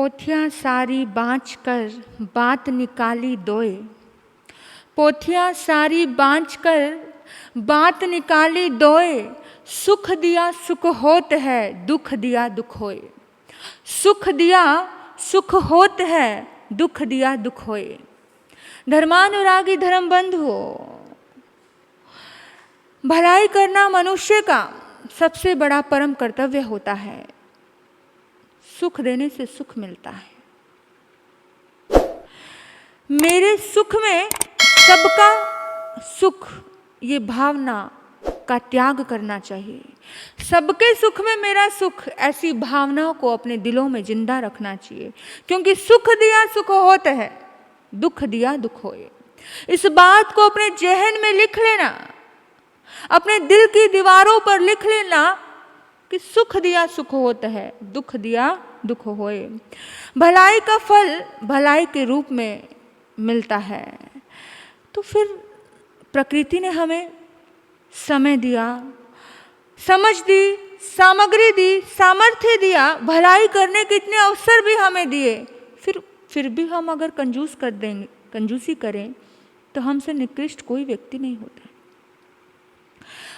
पोथियाँ सारी बाँच कर बात निकाली दोए, पोथियाँ सारी बाँच कर बात निकाली दोए, सुख दिया सुख होत है, दुख दिया दुख होए। सुख दिया सुख होत है, दुख दिया दुख होए। धर्मानुरागी धर्म बंधुओ, भलाई करना मनुष्य का सबसे बड़ा परम कर्तव्य होता है। सुख देने से सुख मिलता है। मेरे सुख में सबका सुख, ये भावना का त्याग करना चाहिए। सबके सुख में मेरा सुख, ऐसी भावनाओं को अपने दिलों में जिंदा रखना चाहिए, क्योंकि सुख दिया सुख होता है, दुख दिया दुख होए। इस बात को अपने जहन में लिख लेना, अपने दिल की दीवारों पर लिख लेना कि सुख दिया सुख होता है, दुख दिया दुख होए। भलाई का फल भलाई के रूप में मिलता है। तो फिर प्रकृति ने हमें समय दिया, समझ दी, सामग्री दी, सामर्थ्य दिया, भलाई करने के इतने अवसर भी हमें दिए, फिर भी हम अगर कंजूसी करें तो हमसे निकृष्ट कोई व्यक्ति नहीं होता।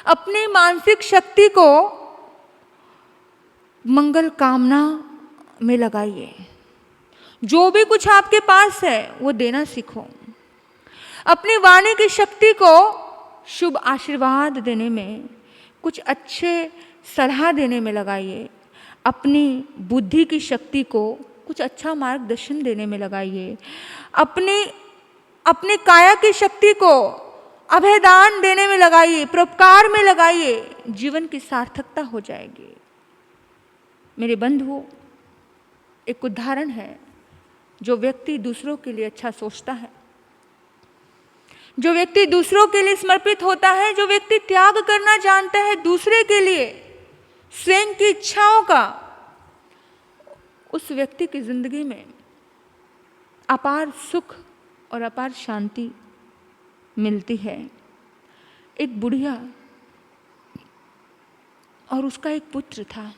अपनी मानसिक शक्ति को मंगल कामना में लगाइए। जो भी कुछ आपके पास है वो देना सीखो। अपनी वाणी की शक्ति को शुभ आशीर्वाद देने में, कुछ अच्छे सलाह देने में लगाइए। अपनी बुद्धि की शक्ति को कुछ अच्छा मार्गदर्शन देने में लगाइए। अपनी काया की शक्ति को अभयदान देने में लगाइए, परोपकार में लगाइए। जीवन की सार्थकता हो जाएगी। मेरे बंधुओं, एक उदाहरण है, जो व्यक्ति दूसरों के लिए अच्छा सोचता है, जो व्यक्ति दूसरों के लिए समर्पित होता है, जो व्यक्ति त्याग करना जानता है दूसरे के लिए स्वयं की इच्छाओं का, उस व्यक्ति की जिंदगी में अपार सुख और अपार शांति मिलती है। एक बुढ़िया और उसका एक पुत्र था।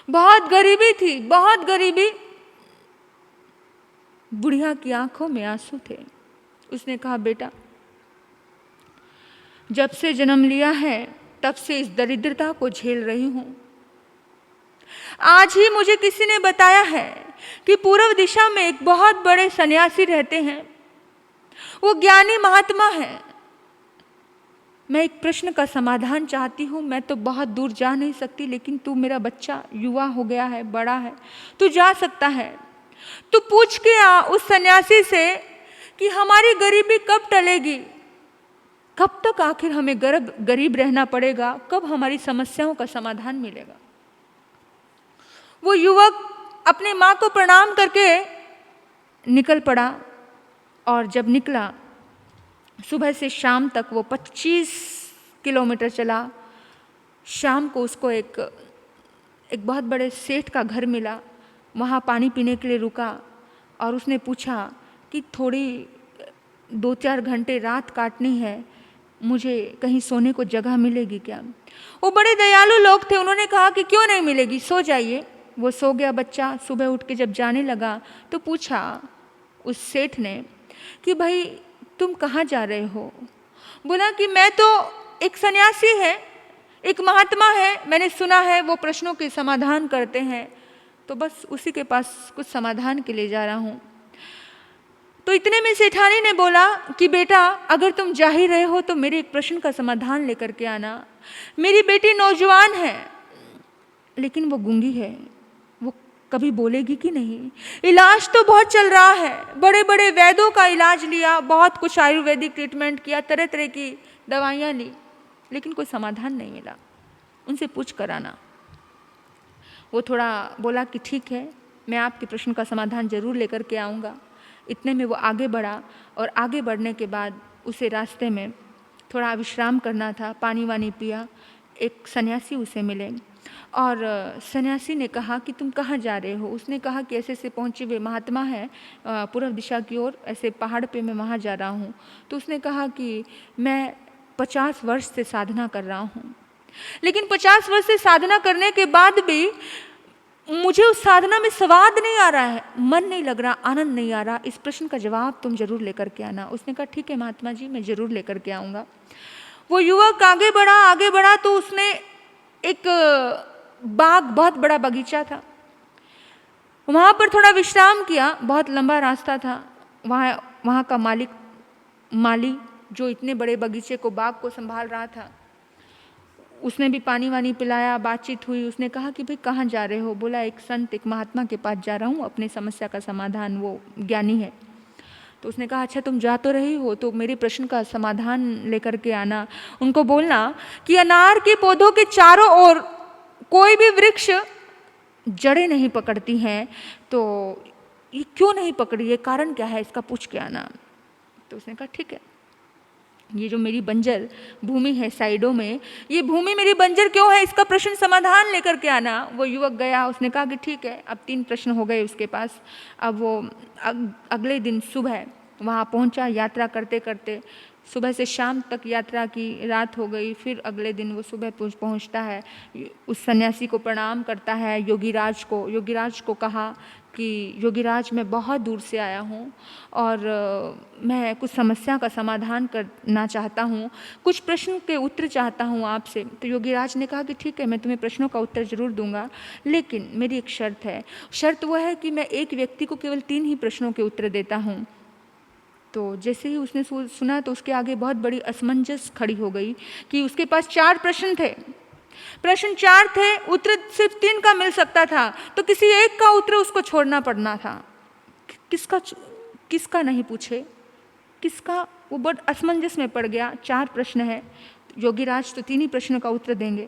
बहुत गरीबी थी, बहुत गरीबी। बुढ़िया की आंखों में आंसू थे। उसने कहा, बेटा, जब से जन्म लिया है तब से इस दरिद्रता को झेल रही हूं। आज ही मुझे किसी ने बताया है कि पूर्व दिशा में एक बहुत बड़े सन्यासी रहते हैं। वो ज्ञानी महात्मा है। मैं एक प्रश्न का समाधान चाहती हूँ। मैं तो बहुत दूर जा नहीं सकती, लेकिन तू मेरा बच्चा युवा हो गया है, बड़ा है, तू जा सकता है। तू पूछ के आ उस सन्यासी से कि हमारी गरीबी कब टलेगी, कब तक आखिर हमें गरीब रहना पड़ेगा, कब हमारी समस्याओं का समाधान मिलेगा। वो युवक अपने माँ को प्रणाम करके निकल पड़ा, और जब निकला, सुबह से शाम तक वो 25 किलोमीटर चला। शाम को उसको एक बहुत बड़े सेठ का घर मिला। वहाँ पानी पीने के लिए रुका और उसने पूछा कि थोड़ी 2-4 घंटे रात काटनी है, मुझे कहीं सोने को जगह मिलेगी क्या? वो बड़े दयालु लोग थे। उन्होंने कहा कि क्यों नहीं मिलेगी, सो जाइए। वो सो गया बच्चा। सुबह उठ के जब जाने लगा तो पूछा उस सेठ ने कि भाई तुम कहाँ जा रहे हो? बोला कि मैं तो एक सन्यासी है, एक महात्मा है, मैंने सुना है वो प्रश्नों के समाधान करते हैं, तो बस उसी के पास कुछ समाधान के लिए जा रहा हूँ। तो इतने में सेठानी ने बोला कि बेटा, अगर तुम जा ही रहे हो तो मेरे एक प्रश्न का समाधान लेकर के आना। मेरी बेटी नौजवान है, लेकिन वो गूंगी है, वो कभी बोलेगी कि नहीं। इलाज तो बहुत चल रहा है, बड़े बड़े वैद्यों का इलाज लिया, बहुत कुछ आयुर्वेदिक ट्रीटमेंट किया, तरह तरह की दवाइयाँ ली, लेकिन कोई समाधान नहीं मिला। उनसे पूछ कर आना। वो थोड़ा बोला कि ठीक है, मैं आपके प्रश्न का समाधान जरूर लेकर के आऊँगा। इतने में वो आगे बढ़ा, और आगे बढ़ने के बाद उसे रास्ते में थोड़ा विश्राम करना था, पानी वानी पिया। एक सन्यासी उसे मिले, और सन्यासी ने कहा कि तुम कहाँ जा रहे हो? उसने कहा कि ऐसे ऐसे पहुँचे हुए महात्मा है पूर्व दिशा की ओर, ऐसे पहाड़ पे मैं वहाँ जा रहा हूँ। तो उसने कहा कि मैं 50 वर्ष से साधना कर रहा हूँ, लेकिन 50 वर्ष से साधना करने के बाद भी मुझे उस साधना में स्वाद नहीं आ रहा है, मन नहीं लग रहा, आनंद नहीं आ रहा, इस प्रश्न का जवाब तुम जरूर लेकर के आना। उसने कहा ठीक है महात्मा जी, मैं जरूर लेकर के आऊँगा। वो युवक आगे बढ़ा तो उसने एक बाग, बहुत बड़ा बगीचा था, वहाँ पर थोड़ा विश्राम किया। बहुत लंबा रास्ता था। वहाँ का माली जो इतने बड़े बगीचे को, बाग को संभाल रहा था, उसने भी पानी वानी पिलाया, बातचीत हुई। उसने कहा कि भाई कहाँ जा रहे हो? बोला एक संत, एक महात्मा के पास जा रहा हूँ, अपने समस्या का समाधान, वो ज्ञानी है। तो उसने कहा अच्छा तुम जा तो रही हो, तो मेरे प्रश्न का समाधान लेकर के आना। उनको बोलना कि अनार के पौधों के चारों ओर कोई भी वृक्ष जड़ें नहीं पकड़ती हैं, तो ये क्यों नहीं पकड़ी, ये कारण क्या है, इसका पूछ के आना। तो उसने कहा ठीक है, ये जो मेरी बंजर भूमि है साइडों में, ये भूमि मेरी बंजर क्यों है, इसका प्रश्न समाधान लेकर के आना। वो युवक गया, उसने कहा कि ठीक है। अब 3 प्रश्न हो गए उसके पास। अब वो अगले दिन सुबह वहाँ पहुँचा, यात्रा करते करते सुबह से शाम तक यात्रा की, रात हो गई। फिर अगले दिन वो सुबह पहुँचता है, उस सन्यासी को प्रणाम करता है, योगीराज को कहा कि योगीराज मैं बहुत दूर से आया हूँ और मैं कुछ समस्या का समाधान करना चाहता हूँ, कुछ प्रश्न के उत्तर चाहता हूँ आपसे। तो योगीराज ने कहा कि ठीक है, मैं तुम्हें प्रश्नों का उत्तर जरूर दूंगा, लेकिन मेरी एक शर्त है। शर्त वह है कि मैं एक व्यक्ति को केवल 3 ही प्रश्नों के उत्तर देता हूँ। तो जैसे ही उसने सुना तो उसके आगे बहुत बड़ी असमंजस खड़ी हो गई कि उसके पास 4 प्रश्न थे, प्रश्न 4 थे, उत्तर सिर्फ 3 का मिल सकता था, तो किसी एक का उत्तर उसको छोड़ना पड़ना था। किसका नहीं पूछे, किसका, वो बहुत असमंजस में पड़ गया। 4 प्रश्न है, योगीराज तो 3 ही प्रश्नों का उत्तर देंगे।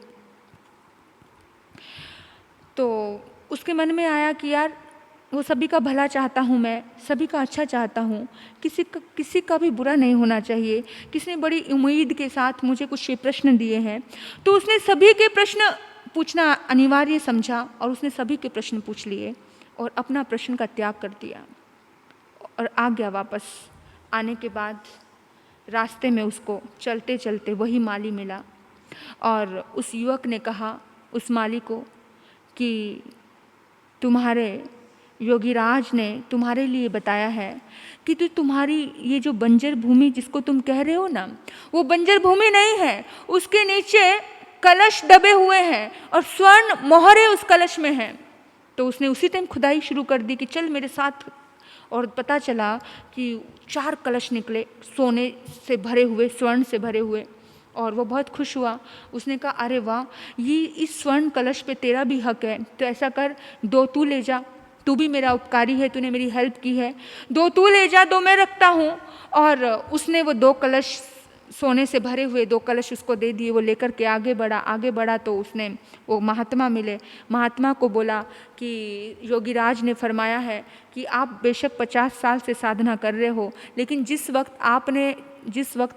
तो उसके मन में आया कि यार वो सभी का भला चाहता हूँ, मैं सभी का अच्छा चाहता हूँ, किसी का भी बुरा नहीं होना चाहिए। किसी ने बड़ी उम्मीद के साथ मुझे कुछ प्रश्न दिए हैं, तो उसने सभी के प्रश्न पूछना अनिवार्य समझा और उसने सभी के प्रश्न पूछ लिए और अपना प्रश्न का त्याग कर दिया और आ गया वापस। आने के बाद रास्ते में उसको चलते चलते वही माली मिला और उस युवक ने कहा उस माली को कि तुम्हारे योगीराज ने तुम्हारे लिए बताया है कि तुम्हारी ये जो बंजर भूमि जिसको तुम कह रहे हो ना, वो बंजर भूमि नहीं है, उसके नीचे कलश दबे हुए हैं और स्वर्ण मोहरे उस कलश में हैं। तो उसने उसी टाइम खुदाई शुरू कर दी कि चल मेरे साथ, और पता चला कि 4 कलश निकले, सोने से भरे हुए, स्वर्ण से भरे हुए, और वो बहुत खुश हुआ। उसने कहा अरे वाह, ये इस स्वर्ण कलश पे तेरा भी हक है, तो ऐसा कर 2 तू ले जा, तू भी मेरा उपकारी है, तूने मेरी हेल्प की है, 2 तू ले जा, 2 मैं रखता हूँ। और उसने वो 2 कलश, सोने से भरे हुए 2 कलश उसको दे दिए। वो लेकर के आगे बढ़ा तो उसने वो महात्मा मिले, महात्मा को बोला कि योगीराज ने फरमाया है कि आप बेशक 50 साल से साधना कर रहे हो, लेकिन जिस वक्त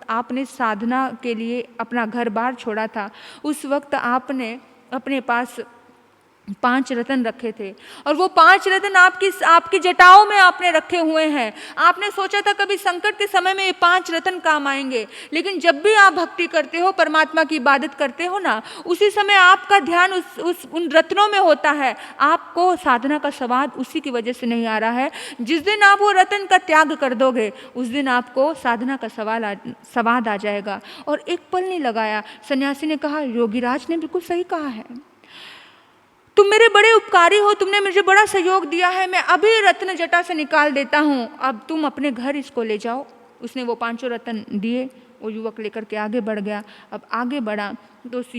आपने साधना के लिए अपना घर बार छोड़ा था, उस वक्त आपने अपने पास 5 रत्न रखे थे और वो 5 रत्न आपकी जटाओं में आपने रखे हुए हैं। आपने सोचा था कभी संकट के समय में ये 5 रत्न काम आएंगे, लेकिन जब भी आप भक्ति करते हो, परमात्मा की इबादत करते हो ना, उसी समय आपका ध्यान उन रत्नों में होता है। आपको साधना का स्वाद उसी की वजह से नहीं आ रहा है। जिस दिन आप वो रत्न का त्याग कर दोगे, उस दिन आपको साधना का स्वाद आ जाएगा। और एक पल नहीं लगाया, सन्यासी ने कहा योगीराज ने बिल्कुल सही कहा है, तुम मेरे बड़े उपकारी हो, तुमने मुझे बड़ा सहयोग दिया है, मैं अभी रत्न जटा से निकाल देता हूँ, अब तुम अपने घर इसको ले जाओ। उसने वो 5 रत्न दिए, वो युवक लेकर के आगे बढ़ गया। अब आगे बढ़ा तो उस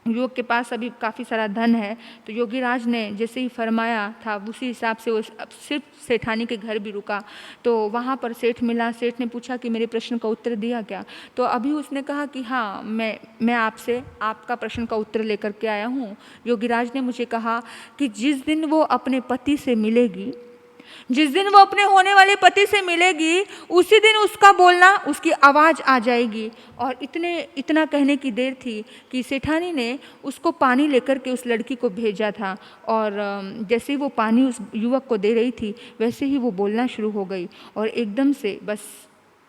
युवक के पास अभी काफ़ी सारा धन है, तो योगीराज ने जैसे ही फरमाया था उसी हिसाब से वो सिर्फ सेठानी के घर भी रुका। तो वहाँ पर सेठ मिला, सेठ ने पूछा कि मेरे प्रश्न का उत्तर दिया क्या? तो अभी उसने कहा कि हाँ, मैं आपसे आपका प्रश्न का उत्तर लेकर के आया हूँ। योगीराज ने मुझे कहा कि जिस दिन वो अपने पति से मिलेगी, जिस दिन वो अपने होने वाले पति से मिलेगी, उसी दिन उसका बोलना, उसकी आवाज़ आ जाएगी। और इतना कहने की देर थी कि सेठानी ने उसको पानी लेकर के उस लड़की को भेजा था, और जैसे ही वो पानी उस युवक को दे रही थी, वैसे ही वो बोलना शुरू हो गई और एकदम से बस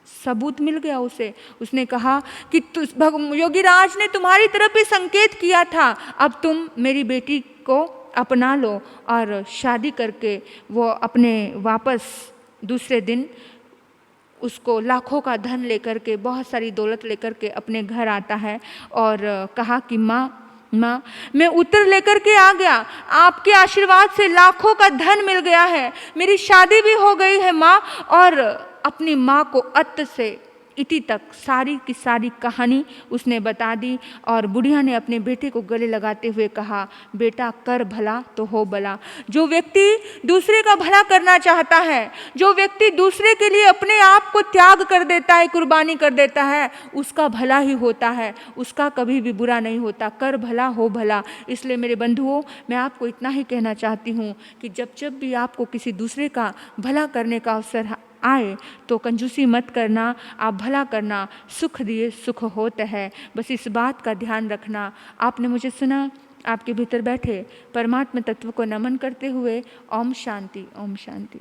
सबूत मिल गया उसे। उसने कहा कि योगीराज ने तुम्हारी तरफ भी संकेत किया था, अब तुम मेरी बेटी को अपना लो और शादी करके वो अपने वापस दूसरे दिन उसको लाखों का धन लेकर के, बहुत सारी दौलत लेकर के अपने घर आता है और कहा कि माँ मैं उत्तर लेकर के आ गया, आपके आशीर्वाद से लाखों का धन मिल गया है, मेरी शादी भी हो गई है माँ। और अपनी माँ को अत्त से इति तक सारी की सारी कहानी उसने बता दी। और बुढ़िया ने अपने बेटे को गले लगाते हुए कहा, बेटा कर भला तो हो भला। जो व्यक्ति दूसरे का भला करना चाहता है, जो व्यक्ति दूसरे के लिए अपने आप को त्याग कर देता है, कुर्बानी कर देता है, उसका भला ही होता है, उसका कभी भी बुरा नहीं होता। कर भला हो भला। इसलिए मेरे बंधुओं, मैं आपको इतना ही कहना चाहती हूँ कि जब भी आपको किसी दूसरे का भला करने का अवसर आए तो कंजूसी मत करना, आप भला करना। सुख दिए सुख होता है, बस इस बात का ध्यान रखना। आपने मुझे सुना, आपके भीतर बैठे परमात्मा तत्व को नमन करते हुए ओम शांति, ओम शांति।